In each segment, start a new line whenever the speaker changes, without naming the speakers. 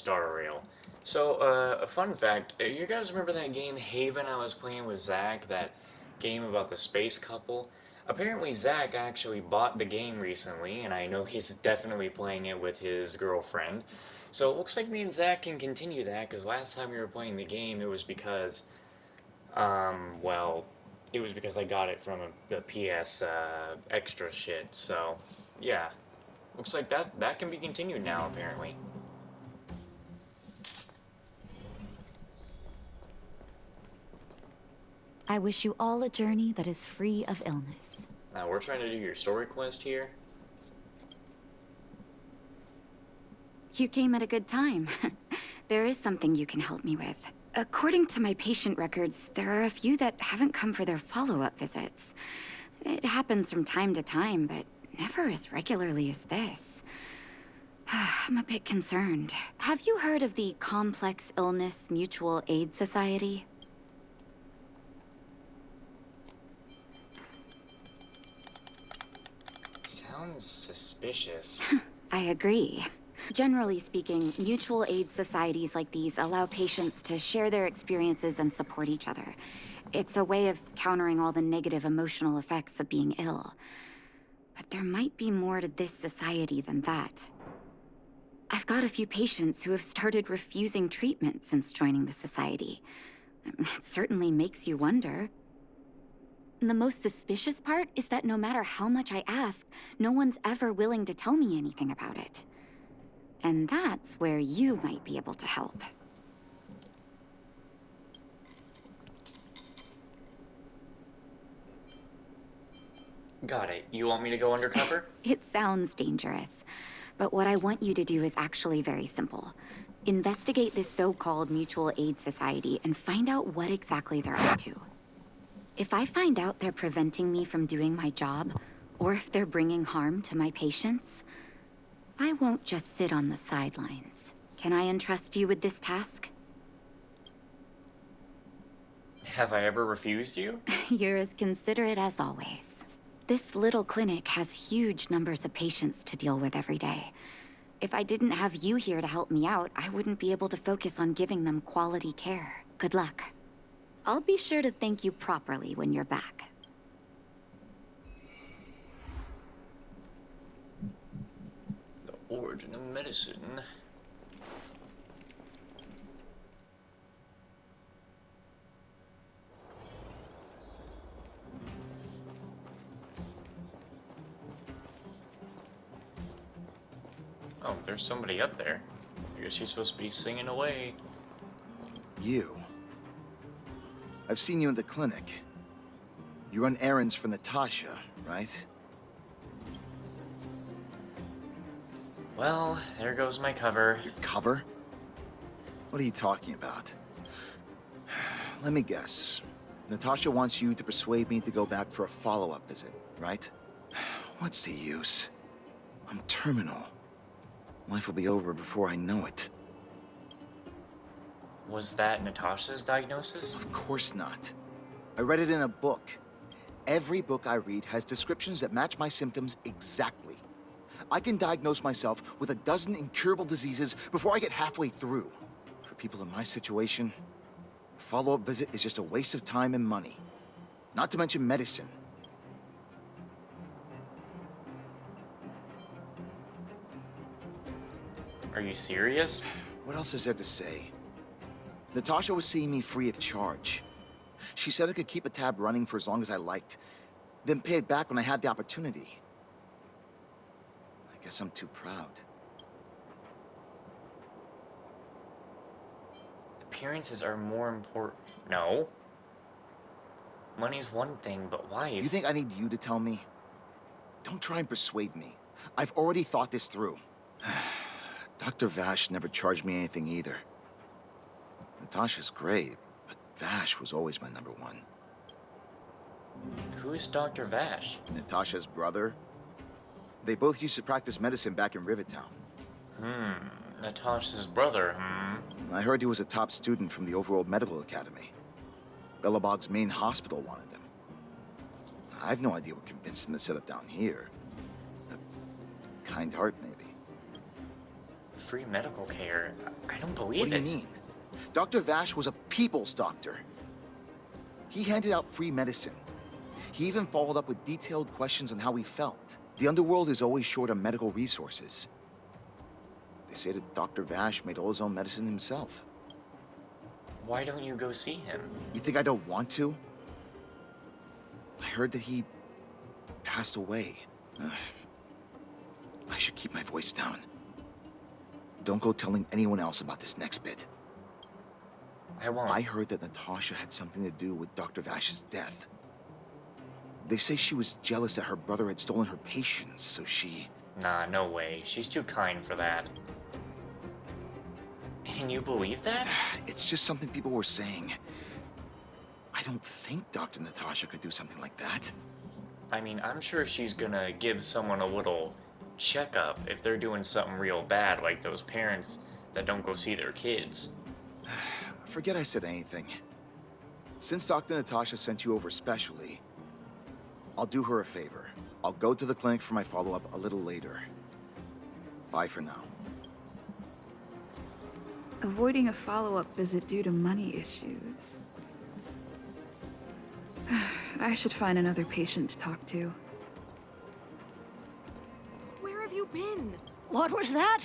start a reel. So, a fun fact, you guys remember that game Haven I was playing with Zach? That game about the space couple? Apparently Zach actually bought the game recently, and I know he's definitely playing it with his girlfriend. So it looks like me and Zach can continue that, because last time we were playing the game, it was because, well, it was because I got it from the PS, extra shit, so, yeah. Looks like that can be continued now, apparently.
I wish you all a journey that is free of illness.
Now we're trying to do your story quest here.
You came at a good time. There is something you can help me with. According to my patient records, there are a few that haven't come for their follow-up visits. It happens from time to time, but never as regularly as this. I'm a bit concerned. Have you heard of the Complex Illness Mutual Aid Society?
Sounds suspicious.
I agree. Generally speaking, mutual aid societies like these allow patients to share their experiences and support each other. It's a way of countering all the negative emotional effects of being ill. But there might be more to this society than that. I've got a few patients who have started refusing treatment since joining the society. It certainly makes you wonder. The most suspicious part is that no matter how much I ask, no one's ever willing to tell me anything about it. And that's where you might be able to help.
Got it. You want me to go undercover?
It sounds dangerous, but what I want you to do is actually very simple. Investigate this so-called mutual aid society and find out what exactly they're up to. If I find out they're preventing me from doing my job, or if they're bringing harm to my patients, I won't just sit on the sidelines. Can I entrust you with this task?
Have I ever refused you?
You're as considerate as always. This little clinic has huge numbers of patients to deal with every day. If I didn't have you here to help me out, I wouldn't be able to focus on giving them quality care. Good luck. I'll be sure to thank you properly when you're back.
The origin of medicine. Oh, there's somebody up there. I guess she's supposed to be singing away.
You. I've seen you in the clinic. You run errands for Natasha, right?
Well, there goes my cover.
Your cover? What are you talking about? Let me guess. Natasha wants you to persuade me to go back for a follow-up visit, right? What's the use? I'm terminal. Life will be over before I know it.
Was that Natasha's diagnosis?
Of course not. I read it in a book. Every book I read has descriptions that match my symptoms exactly. I can diagnose myself with a dozen incurable diseases before I get halfway through. For people in my situation, a follow-up visit is just a waste of time and money. Not to mention medicine.
Are you serious?
What else is there to say? Natasha was seeing me free of charge. She said I could keep a tab running for as long as I liked, then pay it back when I had the opportunity. I guess I'm too proud.
Appearances are more important. No. Money's one thing, but life...
You think I need you to tell me? Don't try and persuade me. I've already thought this through. Dr. Vash never charged me anything either. Natasha's great, but Vash was always my number one.
Who's Dr. Vash?
Natasha's brother. They both used to practice medicine back in Rivertown.
Natasha's brother,
I heard he was a top student from the overall medical academy. Bellabog's main hospital wanted him. I have no idea what convinced him to set up down here. A kind heart, maybe.
free medical care. I don't
What
believe
do you
it.
mean? Dr. Vash was a people's doctor. He handed out free medicine. He even followed up with detailed questions on how he felt. The underworld is always short on medical resources. They say that Dr. Vash made all his own medicine himself.
Why don't you go see him?
You think I don't want to? I heard that he passed away. I should keep my voice down. Don't go telling anyone else about this next bit.
I won't.
I heard that Natasha had something to do with Dr. Vash's death. They say she was jealous that her brother had stolen her patients, so she...
Nah, no way. She's too kind for that. And you believe that?
It's just something people were saying. I don't think Dr. Natasha could do something like that.
I mean, I'm sure she's gonna give someone a little checkup if they're doing something real bad, like those parents that don't go see their kids.
Forget I said anything. Since Dr. Natasha sent you over specially, I'll do her a favor. I'll go to the clinic for my follow-up a little later. Bye for now.
Avoiding a follow-up visit due to money issues. I should find another patient to talk to.
Where have you been?
What was that?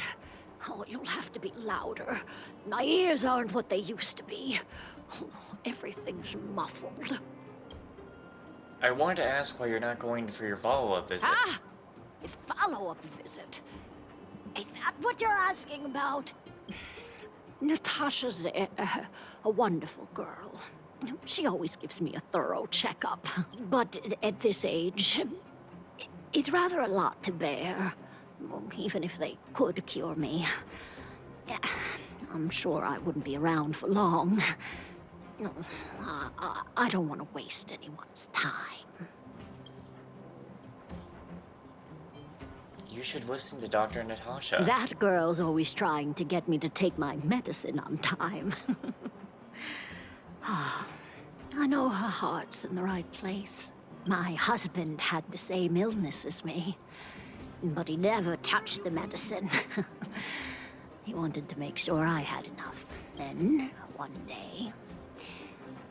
Oh, you'll have to be louder. My ears aren't what they used to be. Oh, everything's muffled.
I wanted to ask why you're not going for your follow-up visit.
Ah! A follow-up visit? Is that what you're asking about? Natasha's a wonderful girl. She always gives me a thorough checkup. But at this age, it's rather a lot to bear. Even if they could cure me. I'm sure I wouldn't be around for long. I don't want to waste anyone's time.
You should listen to Dr. Natasha.
That girl's always trying to get me to take my medicine on time. I know her heart's in the right place. My husband had the same illness as me, but he never touched the medicine. He wanted to make sure I had enough. Then, one day,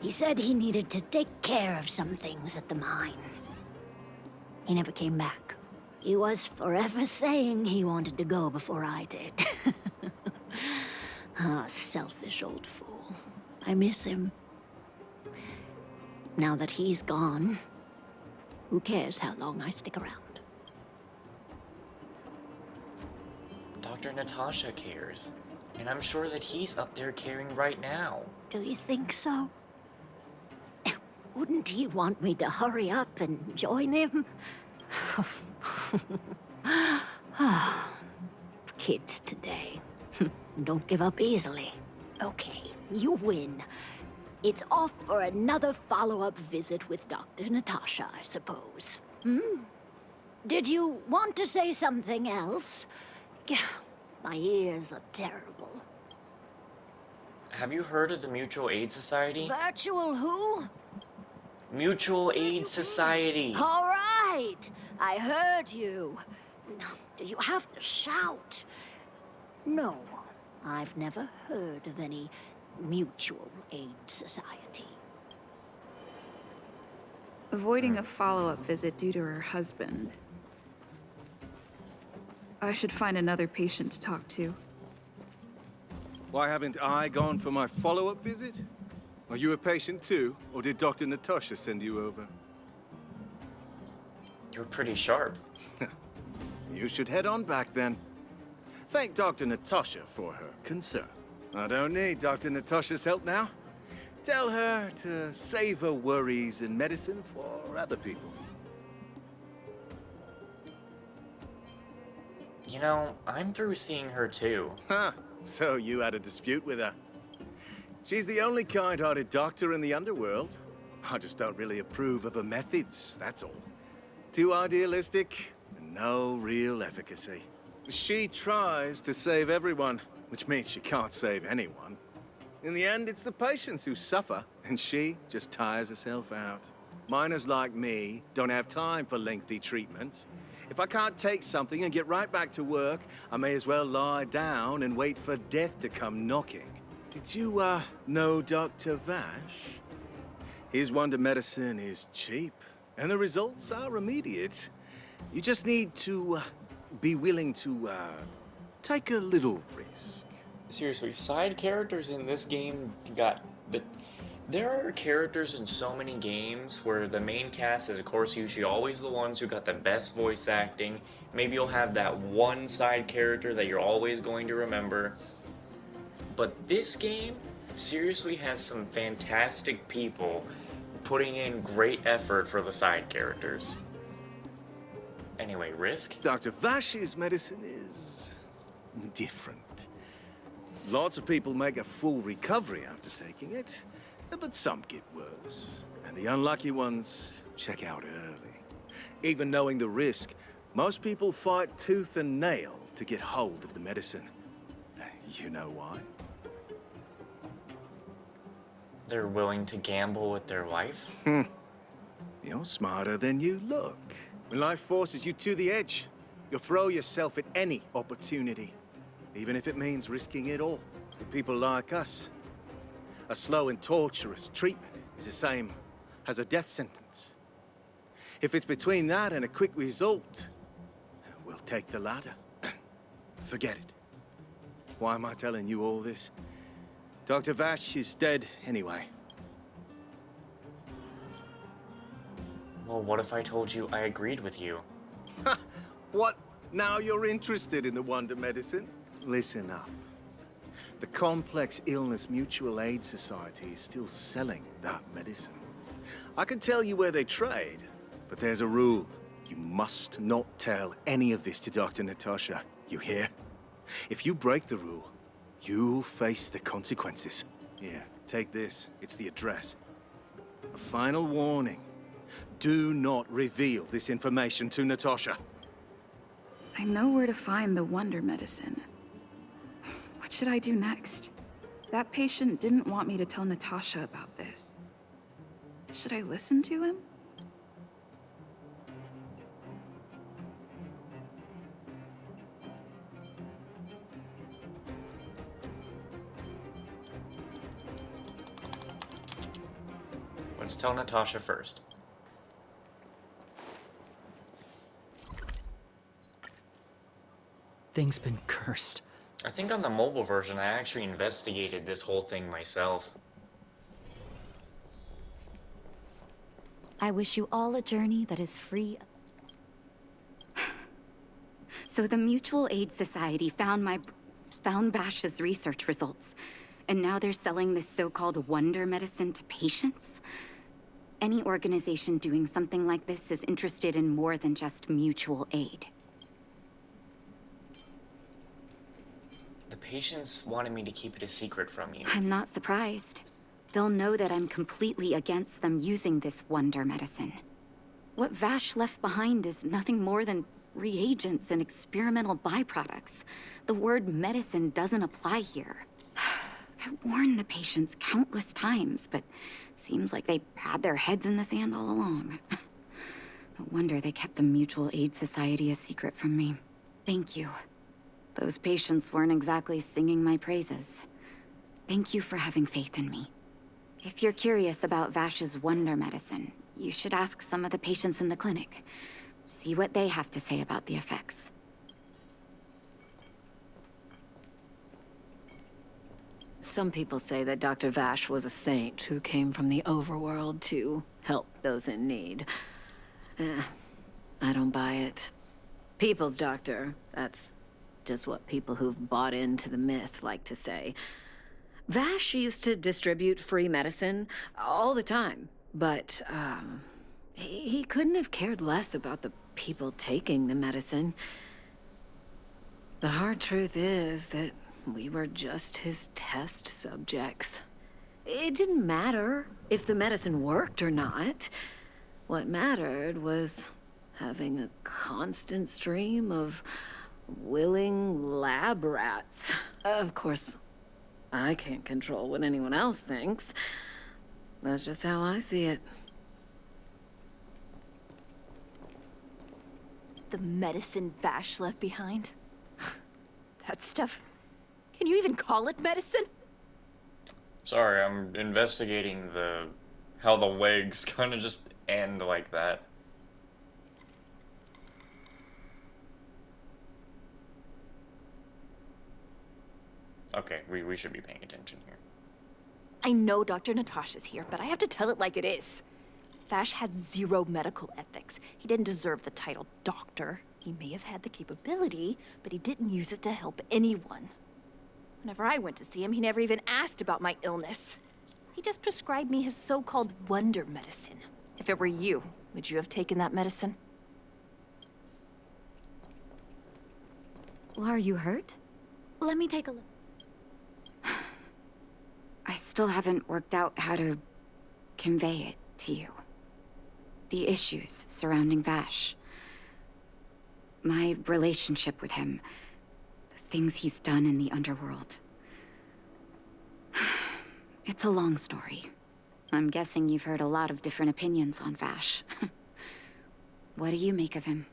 he said he needed to take care of some things at the mine. He never came back. He was forever saying he wanted to go before I did. Selfish old fool. I miss him. Now that he's gone, who cares how long I stick around?
Dr. Natasha cares. And I'm sure that he's up there caring right now.
Do you think so? Wouldn't he want me to hurry up and join him? Kids today. Don't give up easily. Okay, you win. It's off for another follow-up visit with Dr. Natasha, I suppose. Did you want to say something else? My ears are terrible.
Have you heard of the Mutual Aid Society?
Virtual who?
Mutual Aid Society!
All right, I heard you. Do you have to shout? No, I've never heard of any mutual aid society.
Avoiding a follow-up visit due to her husband. I should find another patient to talk to.
Why haven't I gone for my follow-up visit? Are you a patient too, or did Dr. Natasha send you over?
You're pretty sharp.
You should head on back then. Thank Dr. Natasha for her concern. I don't need Dr. Natasha's help now. Tell her to save her worries and medicine for other people.
You know, I'm through seeing her too.
Huh, so you had a dispute with her. She's the only kind-hearted doctor in the underworld. I just don't really approve of her methods, that's all. Too idealistic, and no real efficacy. She tries to save everyone, which means she can't save anyone. In the end, it's the patients who suffer, and she just tires herself out. Miners like me don't have time for lengthy treatments. If I can't take something and get right back to work, I may as well lie down and wait for death to come knocking. Did you, know Dr. Vash? His wonder medicine is cheap, and the results are immediate. You just need to, be willing to, take a little risk.
Seriously, side characters in this game got the. There are characters in so many games where the main cast is, of course, usually always the ones who got the best voice acting. Maybe you'll have that one side character that you're always going to remember. But this game seriously has some fantastic people putting in great effort for the side characters. Anyway, Risk?
Dr. Vash's medicine is different. Lots of people make a full recovery after taking it, but some get worse. And the unlucky ones check out early. Even knowing the risk, most people fight tooth and nail to get hold of the medicine. You know why?
They're willing to gamble with their life?
You're smarter than you look. When life forces you to the edge, you'll throw yourself at any opportunity, even if it means risking it all. For people like us, a slow and torturous treatment is the same as a death sentence. If it's between that and a quick result, we'll take the latter. Forget it. Why am I telling you all this? Dr. Vash is dead anyway.
Well, what if I told you I agreed with you?
What? Now you're interested in the wonder medicine? Listen up. The Complex Illness Mutual Aid Society is still selling that medicine. I can tell you where they trade, but there's a rule. You must not tell any of this to Dr. Natasha. You hear? If you break the rule, you'll face the consequences. Here, take this. It's the address. A final warning. Do not reveal this information to Natasha.
I know where to find the wonder medicine. What should I do next? That patient didn't want me to tell Natasha about this. Should I listen to him?
Let's tell Natasha first.
Thing's been cursed.
I think on the mobile version, I actually investigated this whole thing myself.
I wish you all a journey that is free. So the Mutual Aid Society found Vash's research results, and now they're selling this so-called wonder medicine to patients? Any organization doing something like this is interested in more than just mutual aid.
The patients wanted me to keep it a secret from you.
I'm not surprised. They'll know that I'm completely against them using this wonder medicine. What Vash left behind is nothing more than reagents and experimental byproducts. The word medicine doesn't apply here. I warned the patients countless times, but seems like they had their heads in the sand all along. No wonder they kept the Mutual Aid Society a secret from me. Thank you. Those patients weren't exactly singing my praises. Thank you for having faith in me. If you're curious about Vash's wonder medicine, you should ask some of the patients in the clinic. See what they have to say about the effects.
Some people say that Dr. Vash was a saint who came from the overworld to help those in need. I don't buy it. People's doctor, that's just what people who've bought into the myth like to say. Vash used to distribute free medicine all the time, but he couldn't have cared less about the people taking the medicine. The hard truth is that we were just his test subjects. It didn't matter if the medicine worked or not. What mattered was having a constant stream of willing lab rats. Of course, I can't control what anyone else thinks. That's just how I see it.
The medicine Vash left behind? That stuff... Can you even call it medicine?
Sorry, I'm investigating how the legs kind of just end like that. Okay, we should be paying attention here.
I know Dr. Natasha's here, but I have to tell it like it is. Vash had zero medical ethics. He didn't deserve the title doctor. He may have had the capability, but he didn't use it to help anyone. Whenever I went to see him, he never even asked about my illness. He just prescribed me his so-called wonder medicine. If it were you, would you have taken that medicine?
Well, are you hurt?
Let me take a look.
I still haven't worked out how to convey it to you. The issues surrounding Vash. My relationship with him. The things he's done in the underworld. It's a long story. I'm guessing you've heard a lot of different opinions on Vash. What do you make of him?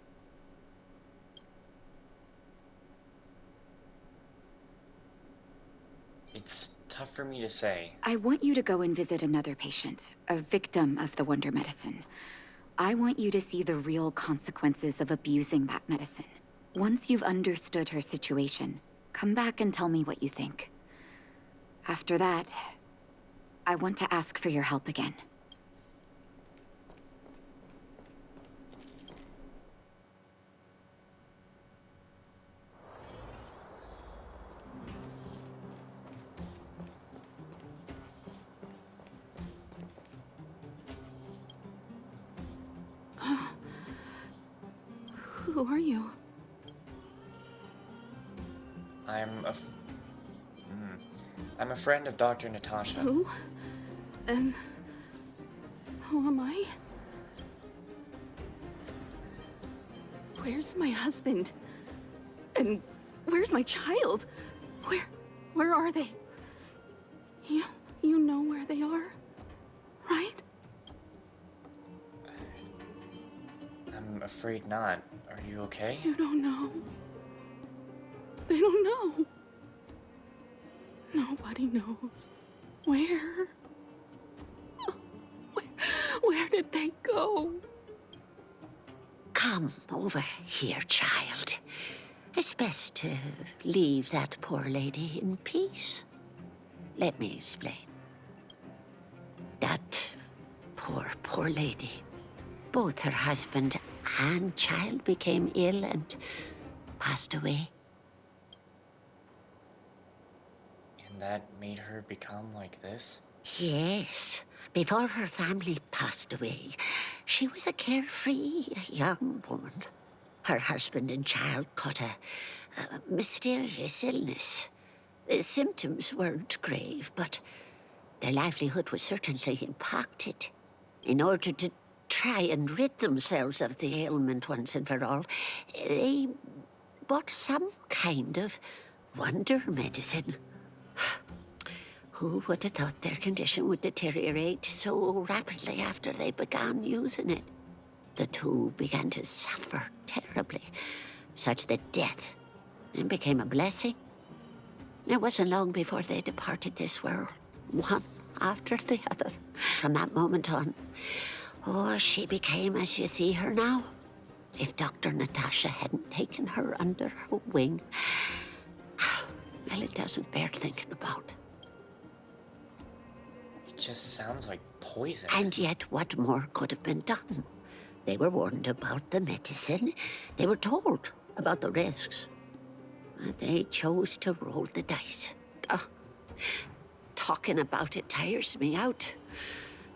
It's tough for me to say.
I want you to go and visit another patient, a victim of the wonder medicine. I want you to see the real consequences of abusing that medicine. Once you've understood her situation, come back and tell me what you think. After that, I want to ask for your help again.
Who are you?
I'm a friend of Dr. Natasha.
Who? And who am I? Where's my husband? And where's my child? Where are they? You know where they are, right?
I'm afraid not. Are you okay?
You don't know. They don't know. Nobody knows. Where? Where did they go?
Come over here, child. It's best to leave that poor lady in peace. Let me explain. That poor lady. Both her husband and child became ill and passed away.
And that made her become like this?
Yes. Before her family passed away, she was a carefree young woman. Her husband and child caught a mysterious illness. The symptoms weren't grave, but their livelihood was certainly impacted. In order to try and rid themselves of the ailment once and for all, they bought some kind of wonder medicine. Who would have thought their condition would deteriorate so rapidly after they began using it? The two began to suffer terribly, such that death then became a blessing. It wasn't long before they departed this world, one after the other. From that moment on, she became as you see her now. If Dr. Natasha hadn't taken her under her wing, well, it doesn't bear thinking about.
It just sounds like poison.
And yet, what more could have been done? They were warned about the medicine. They were told about the risks. But they chose to roll the dice. Talking about it tires me out.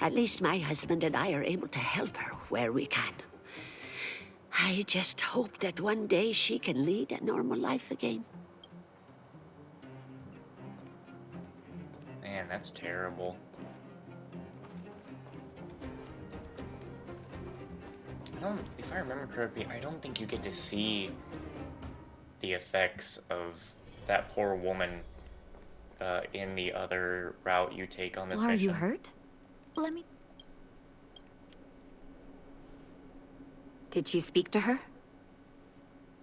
At least my husband and I are able to help her where we can. I just hope that one day she can lead a normal life again.
Man, that's terrible. If I remember correctly, I don't think you get to see the effects of that poor woman in the other route you take on this
Well, are
mission.
you hurt?
Let me...
Did you speak to her?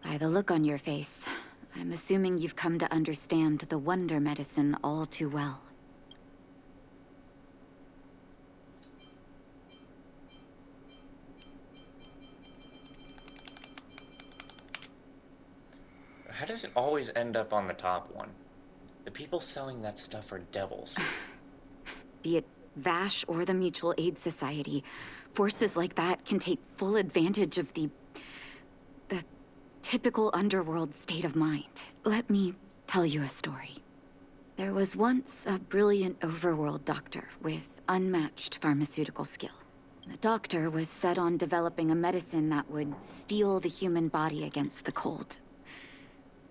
By the look on your face, I'm assuming you've come to understand the wonder medicine all too well.
How does it always end up on the top one? The people selling that stuff are devils.
Be it Vash or the Mutual Aid Society, forces like that can take full advantage of the typical underworld state of mind. Let me tell you a story. There was once a brilliant overworld doctor with unmatched pharmaceutical skill. The doctor was set on developing a medicine that would steel the human body against the cold.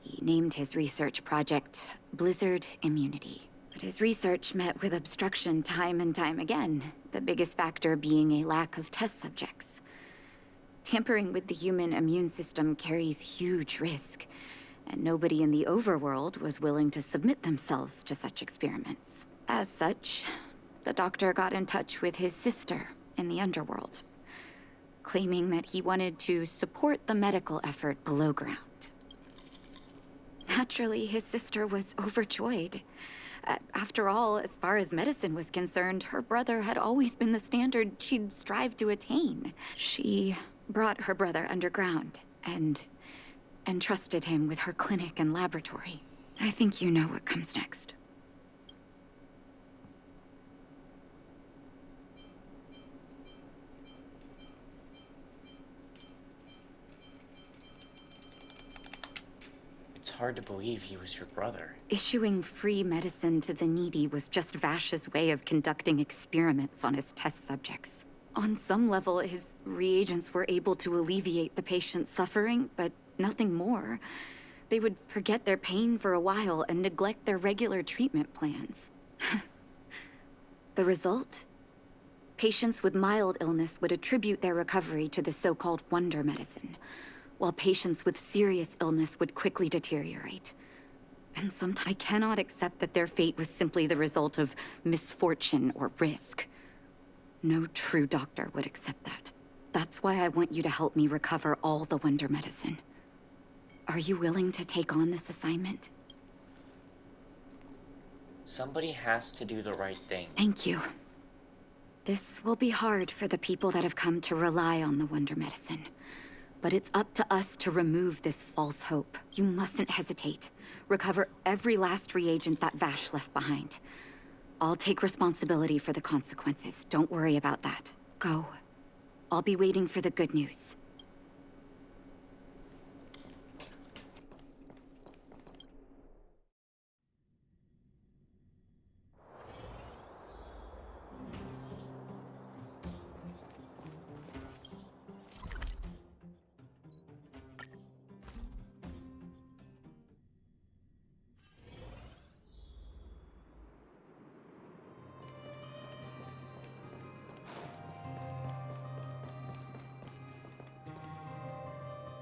He named his research project Blizzard Immunity. But his research met with obstruction time and time again, the biggest factor being a lack of test subjects. Tampering with the human immune system carries huge risk, and nobody in the overworld was willing to submit themselves to such experiments. As such, the doctor got in touch with his sister in the underworld, claiming that he wanted to support the medical effort below ground. Naturally, his sister was overjoyed. After all, as far as medicine was concerned, her brother had always been the standard she'd strive to attain. She brought her brother underground and entrusted him with her clinic and laboratory. I think you know what comes next.
It's hard to believe he was your brother.
Issuing free medicine to the needy was just Vash's way of conducting experiments on his test subjects. On some level, his reagents were able to alleviate the patient's suffering, but nothing more. They would forget their pain for a while and neglect their regular treatment plans. The result? Patients with mild illness would attribute their recovery to the so-called wonder medicine, while patients with serious illness would quickly deteriorate. And sometimes I cannot accept that their fate was simply the result of misfortune or risk. No true doctor would accept that. That's why I want you to help me recover all the wonder medicine. Are you willing to take on this assignment?
Somebody has to do the right thing.
Thank you. This will be hard for the people that have come to rely on the wonder medicine. But it's up to us to remove this false hope. You mustn't hesitate. Recover every last reagent that Vash left behind. I'll take responsibility for the consequences. Don't worry about that. Go. I'll be waiting for the good news.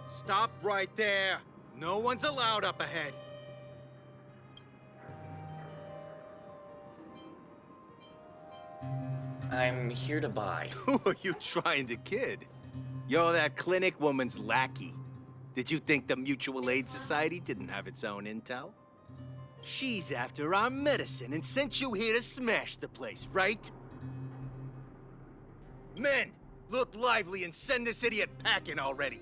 Stop right there! No one's allowed up ahead!
I'm here to buy.
Who are you trying to kid? You're that clinic woman's lackey. Did you think the Mutual Aid Society didn't have its own intel? She's after our medicine and sent you here to smash the place, right? Men, look lively and send this idiot packing already!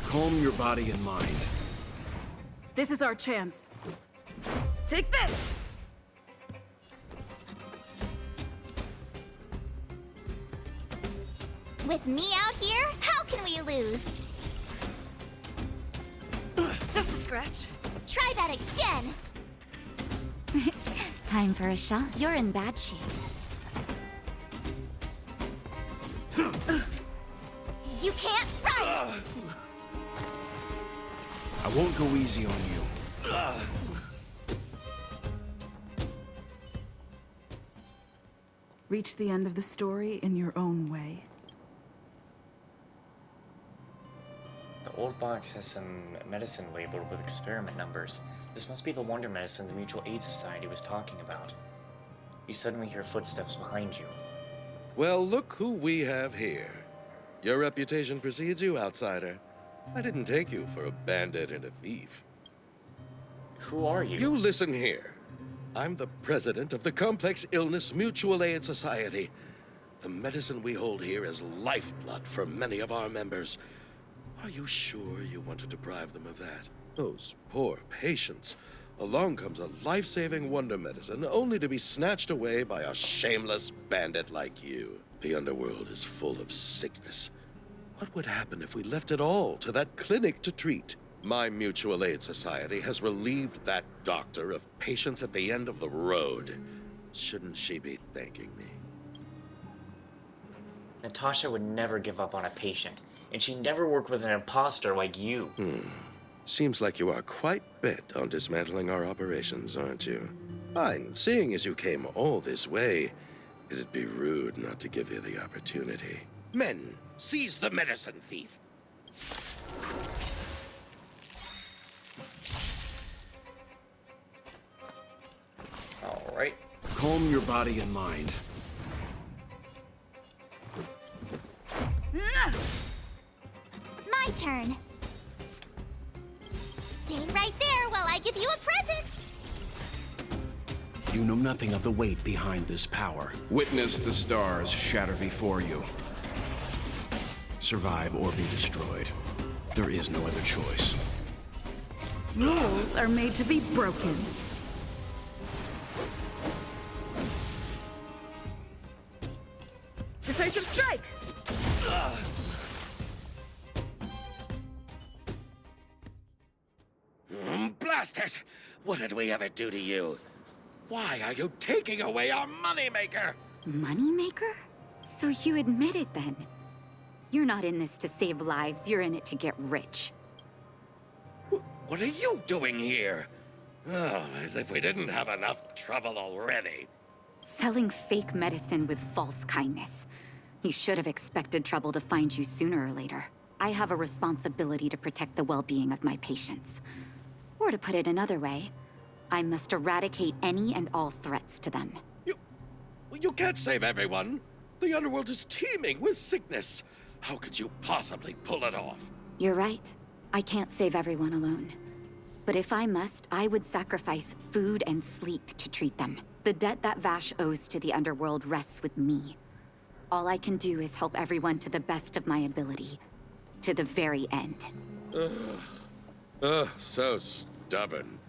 Calm your body and mind.
This is our chance. Take this!
With me out here, how can we lose?
Just a scratch.
Try that again!
Time for a shot. You're in bad shape.
You can't run!
I won't go easy on you.
Reach the end of the story in your own way.
The old box has some medicine labeled with experiment numbers. This must be the wonder medicine the Mutual Aid Society was talking about. You suddenly hear footsteps behind you.
Well, look who we have here. Your reputation precedes you, outsider. I didn't take you for a bandit and a thief.
Who are you?
You listen here. I'm the president of the Complex Illness Mutual Aid Society. The medicine we hold here is lifeblood for many of our members. Are you sure you want to deprive them of that? Those poor patients. Along comes a life-saving wonder medicine, only to be snatched away by a shameless bandit like you. The underworld is full of sickness. What would happen if we left it all to that clinic to treat? My mutual aid society has relieved that doctor of patients at the end of the road. Shouldn't she be thanking me?
Natasha would never give up on a patient, and she'd never work with an imposter like you.
Seems like you are quite bent on dismantling our operations, aren't you? Fine, seeing as you came all this way, it'd be rude not to give you the opportunity. Men, seize the medicine thief!
Alright.
Calm your body and mind.
My turn. Stay right there while I give you a present.
You know nothing of the weight behind this power. Witness the stars shatter before you. Survive or be destroyed. There is no other choice.
Rules are made to be broken. Decisive strike!
Blast it! What did we ever do to you? Why are you taking away our moneymaker?
Moneymaker? So you admit it then? You're not in this to save lives, you're in it to get rich.
What are you doing here? Oh, as if we didn't have enough trouble already.
Selling fake medicine with false kindness. You should have expected trouble to find you sooner or later. I have a responsibility to protect the well-being of my patients. Or to put it another way, I must eradicate any and all threats to them.
You can't save everyone. The underworld is teeming with sickness. How could you possibly pull it off?
You're right. I can't save everyone alone. But if I must, I would sacrifice food and sleep to treat them. The debt that Vash owes to the underworld rests with me. All I can do is help everyone to the best of my ability. To the very end.
So stubborn.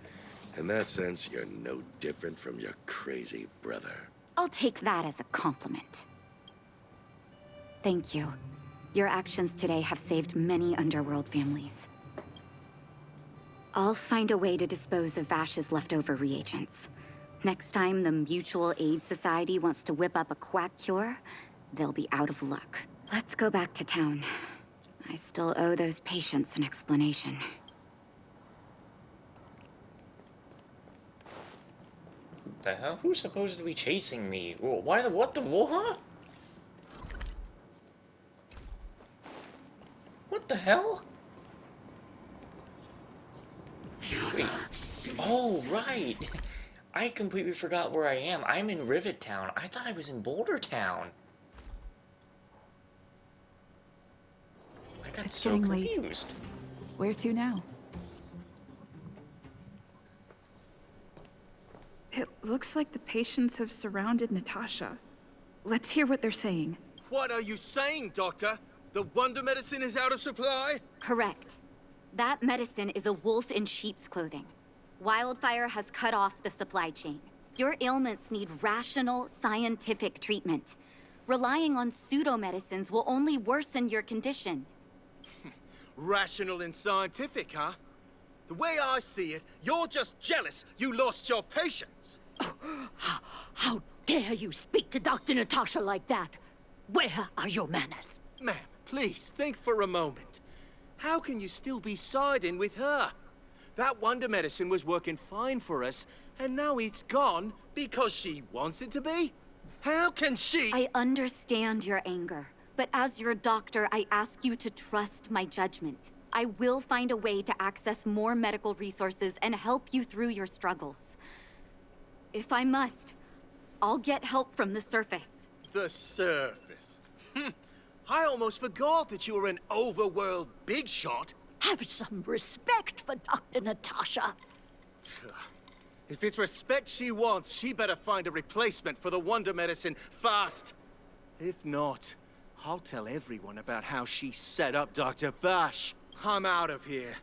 In that sense, you're no different from your crazy brother.
I'll take that as a compliment. Thank you. Your actions today have saved many underworld families. I'll find a way to dispose of Vash's leftover reagents. Next time the Mutual Aid Society wants to whip up a quack cure, they'll be out of luck. Let's go back to town. I still owe those patients an explanation.
The hell? Who's supposed to be chasing me? Why? What the? What? What the hell? Wait. Oh, right. I completely forgot where I am. I'm in Rivet Town. I thought I was in Boulder Town. I got
It's
so
getting late.
confused.
Where to now? It looks like the patients have surrounded Natasha. Let's hear what they're saying.
What are you saying, Doctor? The wonder medicine is out of supply?
Correct. That medicine is a wolf in sheep's clothing. Wildfire has cut off the supply chain. Your ailments need rational, scientific treatment. Relying on pseudo-medicines will only worsen your condition.
Rational and scientific, huh? The way I see it, you're just jealous you lost your patients.
How dare you speak to Dr. Natasha like that? Where are your manners?
Ma'am, please think for a moment. How can you still be siding with her? That wonder medicine was working fine for us, and now it's gone because she wants it to be? How can she—
I understand your anger, but as your doctor, I ask you to trust my judgment. I will find a way to access more medical resources and help you through your struggles. If I must, I'll get help from the surface.
The surface. I almost forgot that you were an overworld big shot.
Have some respect for Dr. Natasha.
If it's respect she wants, she better find a replacement for the wonder medicine fast. If not, I'll tell everyone about how she set up Dr. Vash. I'm out of here.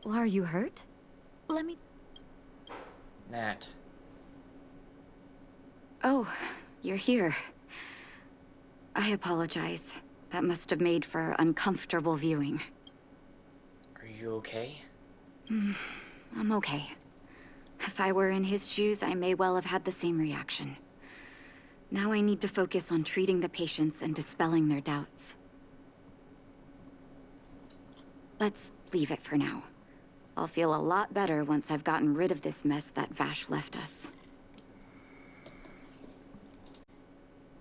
Are you hurt?
Let me...
Nat.
Oh, you're here. I apologize. That must have made for uncomfortable viewing.
Are you okay?
I'm okay. If I were in his shoes, I may well have had the same reaction. Now I need to focus on treating the patients and dispelling their doubts. Let's leave it for now. I'll feel a lot better once I've gotten rid of this mess that Vash left us.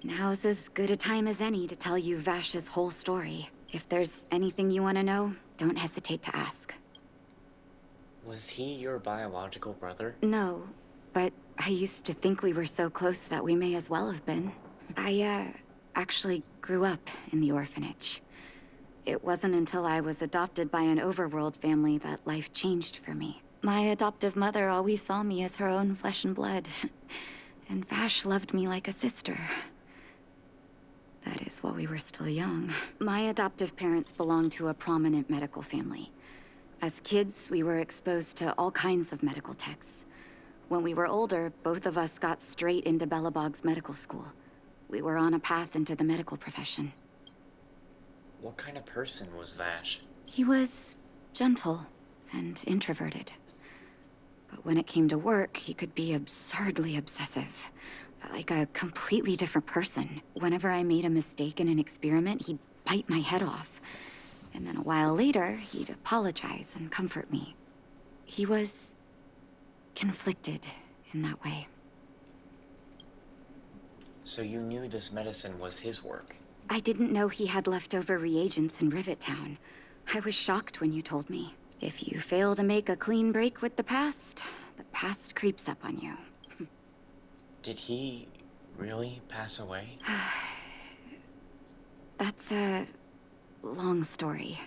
Now's as good a time as any to tell you Vash's whole story. If there's anything you want to know, don't hesitate to ask.
Was he your biological brother?
No, but I used to think we were so close that we may as well have been. I, actually grew up in the orphanage. It wasn't until I was adopted by an overworld family that life changed for me. My adoptive mother always saw me as her own flesh and blood. And Vash loved me like a sister. That is, while we were still young. My adoptive parents belonged to a prominent medical family. As kids, we were exposed to all kinds of medical texts. When we were older, both of us got straight into Belobog's medical school. We were on a path into the medical profession.
What kind of person was Vash?
He was gentle and introverted. But when it came to work, he could be absurdly obsessive. Like a completely different person. Whenever I made a mistake in an experiment, he'd bite my head off. And then a while later, he'd apologize and comfort me. He was conflicted in that way.
So you knew this medicine was his work?
I didn't know he had leftover reagents in Rivet Town. I was shocked when you told me. If you fail to make a clean break with the past creeps up on you.
Did he really pass away?
That's a long story.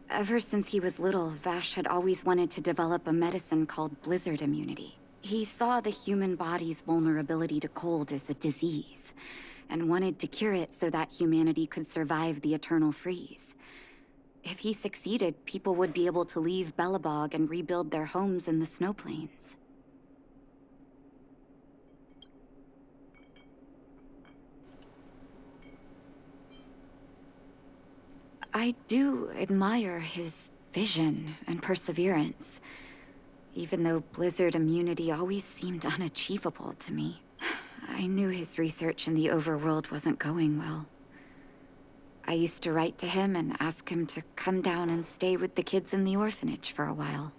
Ever since he was little, Vash had always wanted to develop a medicine called blizzard immunity. He saw the human body's vulnerability to cold as a disease, and wanted to cure it so that humanity could survive the eternal freeze. If he succeeded, people would be able to leave Belobog and rebuild their homes in the snow plains. I do admire his vision and perseverance, even though blizzard immunity always seemed unachievable to me. I knew his research in the overworld wasn't going well. I used to write to him and ask him to come down and stay with the kids in the orphanage for a while.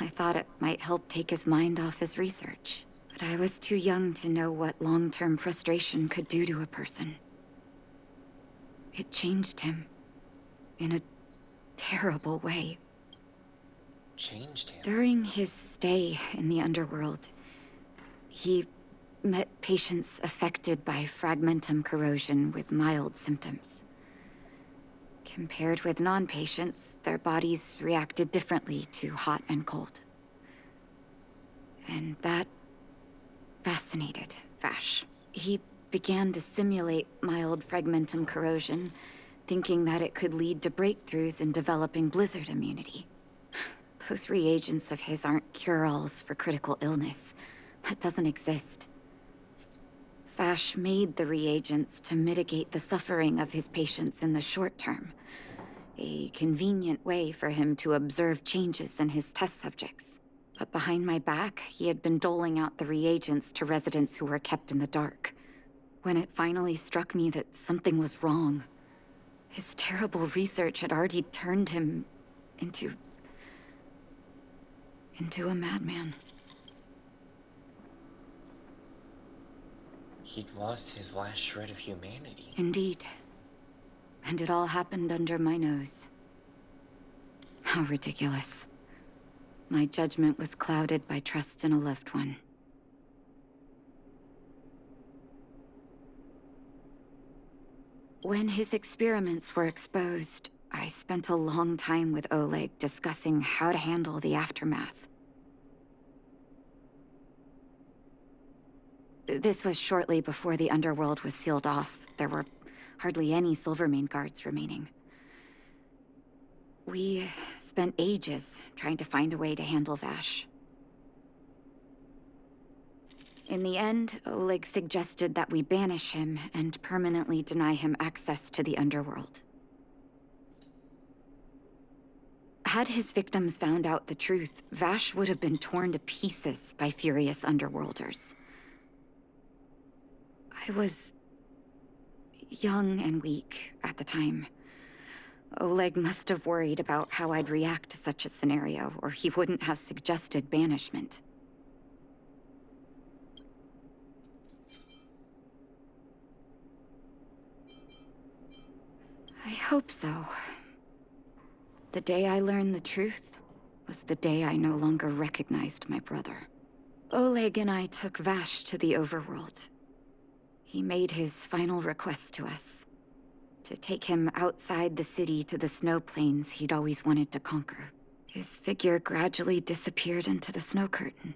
I thought it might help take his mind off his research, but I was too young to know what long-term frustration could do to a person. It changed him. In a terrible way.
Changed him?
During his stay in the underworld, he met patients affected by fragmentum corrosion with mild symptoms. Compared with non-patients, their bodies reacted differently to hot and cold. And that fascinated Vash. He began to simulate mild fragmentum corrosion, thinking that it could lead to breakthroughs in developing blizzard immunity. Those reagents of his aren't cure-alls for critical illness. That doesn't exist. Vash made the reagents to mitigate the suffering of his patients in the short term. A convenient way for him to observe changes in his test subjects. But behind my back, he had been doling out the reagents to residents who were kept in the dark. When it finally struck me that something was wrong, his terrible research had already turned him into into a madman.
He'd lost his last shred of humanity.
Indeed. And it all happened under my nose. How ridiculous. My judgment was clouded by trust in a loved one. When his experiments were exposed, I spent a long time with Oleg discussing how to handle the aftermath. This was shortly before the underworld was sealed off. There were hardly any Silvermane guards remaining. We spent ages trying to find a way to handle Vash. In the end, Oleg suggested that we banish him and permanently deny him access to the underworld. Had his victims found out the truth, Vash would have been torn to pieces by furious underworlders. I was young and weak at the time. Oleg must have worried about how I'd react to such a scenario, or he wouldn't have suggested banishment. I hope so. The day I learned the truth was the day I no longer recognized my brother. Oleg and I took Vash to the overworld. He made his final request to us, to take him outside the city to the snow plains he'd always wanted to conquer. His figure gradually disappeared into the snow curtain.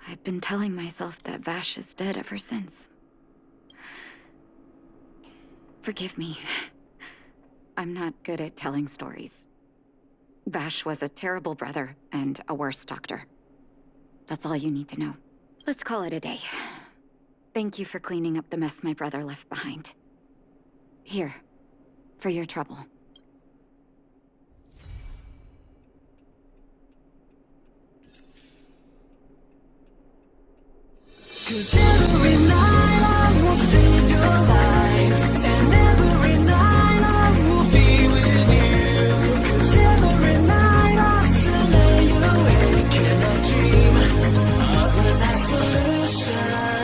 I've been telling myself that Vash is dead ever since. Forgive me. I'm not good at telling stories. Vash was a terrible brother and a worse doctor. That's all you need to know. Let's call it a day. Thank you for cleaning up the mess my brother left behind. Here, for your trouble.
Cause every night I will save your life, and every night I will be with you. Cause every night I still lay awake and I dream of the nice solution.